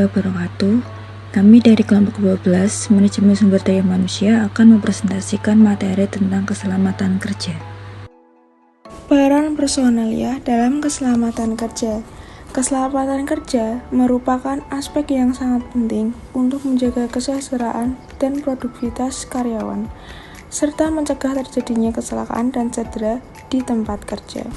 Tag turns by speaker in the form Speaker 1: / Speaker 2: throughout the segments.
Speaker 1: wabarakatuh. Kami dari kelompok 12 Manajemen Sumber Daya Manusia akan mempresentasikan materi tentang keselamatan kerja.
Speaker 2: Peran personalia dalam keselamatan kerja. Keselamatan kerja merupakan aspek yang sangat penting untuk menjaga kesejahteraan dan produktivitas karyawan, serta mencegah terjadinya kecelakaan dan cedera di tempat kerja.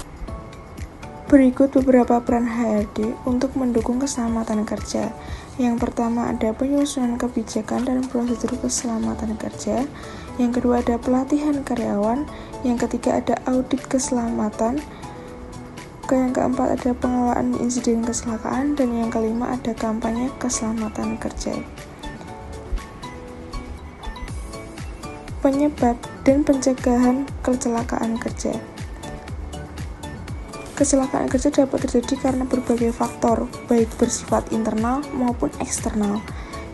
Speaker 2: Berikut beberapa peran HRD untuk mendukung keselamatan kerja. Yang pertama ada penyusunan kebijakan dan prosedur keselamatan kerja. Yang kedua ada pelatihan karyawan. Yang ketiga ada audit keselamatan. Yang keempat ada pengelolaan insiden kecelakaan. Dan yang kelima ada kampanye keselamatan kerja. Penyebab dan pencegahan kecelakaan kerja. Kecelakaan kerja dapat terjadi karena berbagai faktor, baik bersifat internal maupun eksternal.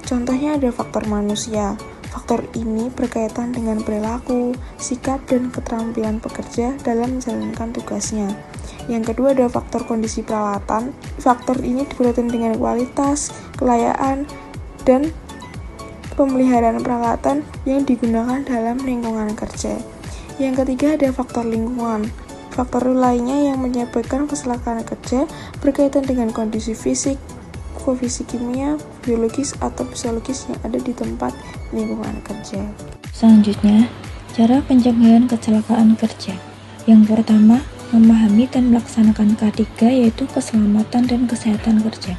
Speaker 2: Contohnya ada faktor manusia. Faktor ini berkaitan dengan perilaku, sikap, dan keterampilan pekerja dalam menjalankan tugasnya. Yang kedua ada faktor kondisi peralatan. Faktor ini berkaitan dengan kualitas, kelayakan, dan pemeliharaan peralatan yang digunakan dalam lingkungan kerja. Yang ketiga ada faktor lingkungan. Faktor lainnya yang menyebabkan kecelakaan kerja berkaitan dengan kondisi fisik, kimia, biologis, atau psikologis yang ada di tempat lingkungan kerja.
Speaker 1: Selanjutnya, cara pencegahan kecelakaan kerja. Yang pertama, memahami dan melaksanakan K3 yaitu keselamatan dan kesehatan kerja.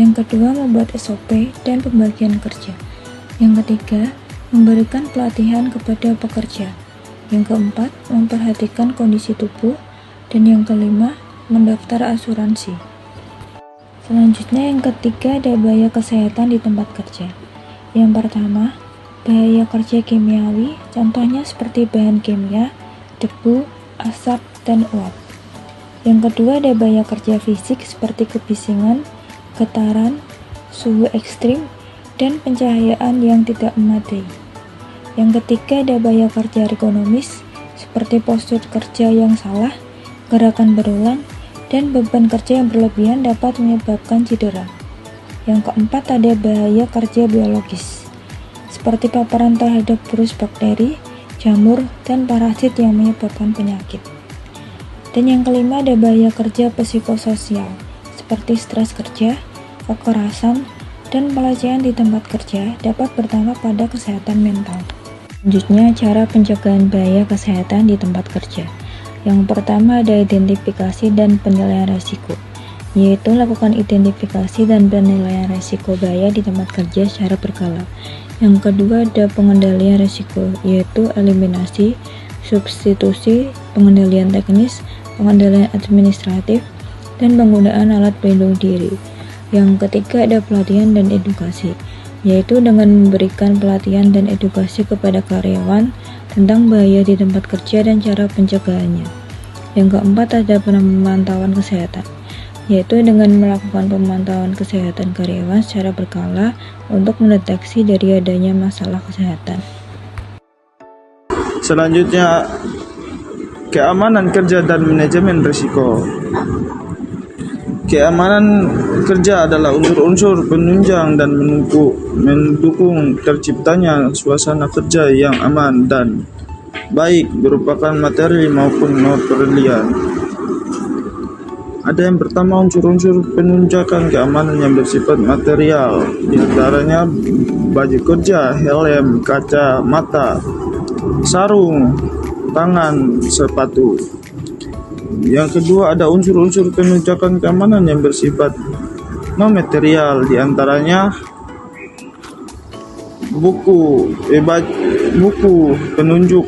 Speaker 1: Yang kedua, membuat SOP dan pembagian kerja. Yang ketiga, memberikan pelatihan kepada pekerja. Yang keempat, memperhatikan kondisi tubuh. Dan yang kelima, mendaftar asuransi. Selanjutnya yang ketiga ada bahaya kesehatan di tempat kerja. Yang pertama, bahaya kerja kimiawi, contohnya seperti bahan kimia, debu, asap, dan uap. Yang kedua ada bahaya kerja fisik seperti kebisingan, getaran, suhu ekstrim, dan pencahayaan yang tidak memadai. Yang ketiga ada bahaya kerja ergonomis seperti postur kerja yang salah, gerakan berulang, dan beban kerja yang berlebihan dapat menyebabkan cedera. Yang keempat ada bahaya kerja biologis seperti paparan terhadap virus, bakteri, jamur, dan parasit yang menyebabkan penyakit. Dan yang kelima ada bahaya kerja psikososial seperti stres kerja, kekerasan, dan pelecehan di tempat kerja dapat berdampak pada kesehatan mental. Selanjutnya, cara pencegahan bahaya kesehatan di tempat kerja. Yang pertama ada identifikasi dan penilaian risiko, yaitu lakukan identifikasi dan penilaian risiko bahaya di tempat kerja secara berkala. Yang kedua ada pengendalian risiko, yaitu eliminasi, substitusi, pengendalian teknis, pengendalian administratif, dan penggunaan alat pelindung diri. Yang ketiga ada pelatihan dan edukasi, yaitu dengan memberikan pelatihan dan edukasi kepada karyawan tentang bahaya di tempat kerja dan cara pencegahannya. Yang keempat ada pemantauan kesehatan, yaitu dengan melakukan pemantauan kesehatan karyawan secara berkala untuk mendeteksi dari adanya masalah kesehatan.
Speaker 3: Selanjutnya, keamanan kerja dan manajemen risiko. Keamanan kerja adalah unsur-unsur penunjang dan mendukung terciptanya suasana kerja yang aman dan baik berupa materi maupun non-material. Ada yang pertama unsur-unsur penunjakan keamanan yang bersifat material, di antaranya baju kerja, helm, kaca mata, sarung tangan, sepatu. Yang kedua ada unsur-unsur penunjakan keamanan yang bersifat non-material, di antaranya buku penunjuk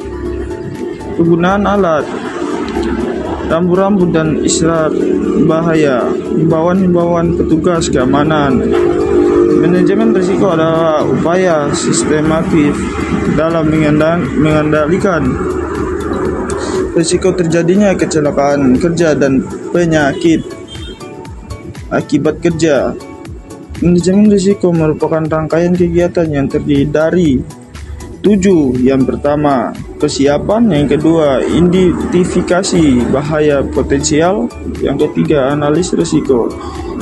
Speaker 3: penggunaan alat, rambu-rambu dan isyarat bahaya, himbauan petugas keamanan. Manajemen risiko adalah upaya sistematif dalam mengendalikan risiko terjadinya kecelakaan kerja dan penyakit akibat kerja. Manajemen risiko merupakan rangkaian kegiatan yang terdiri dari 7. Yang pertama, persiapan. Yang kedua, identifikasi bahaya potensial. Yang ketiga, analis risiko.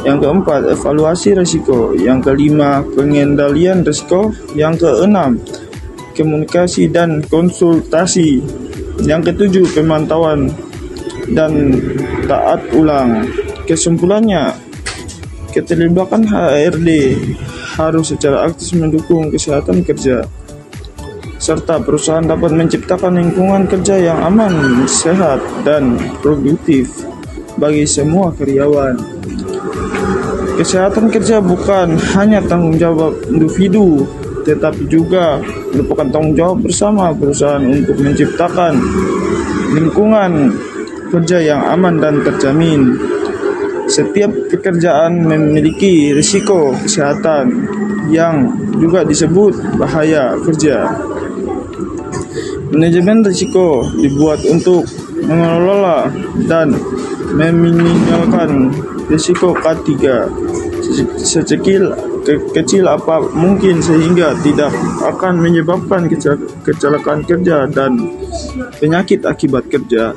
Speaker 3: Yang keempat, evaluasi risiko. Yang kelima, pengendalian risiko. Yang keenam, komunikasi dan konsultasi. Yang ketujuh, pemantauan dan taat ulang. Kesimpulannya, keterlibatan HRD harus secara aktif mendukung kesehatan kerja, serta perusahaan dapat menciptakan lingkungan kerja yang aman, sehat, dan produktif bagi semua karyawan. Kesehatan kerja bukan hanya tanggung jawab individu, tetapi juga merupakan tanggung jawab bersama perusahaan untuk menciptakan lingkungan kerja yang aman dan terjamin. Setiap pekerjaan memiliki risiko kesehatan yang juga disebut bahaya kerja. Manajemen risiko dibuat untuk mengelola dan meminimalkan risiko K3 kecil apa mungkin sehingga tidak akan menyebabkan kecelakaan kerja dan penyakit akibat kerja.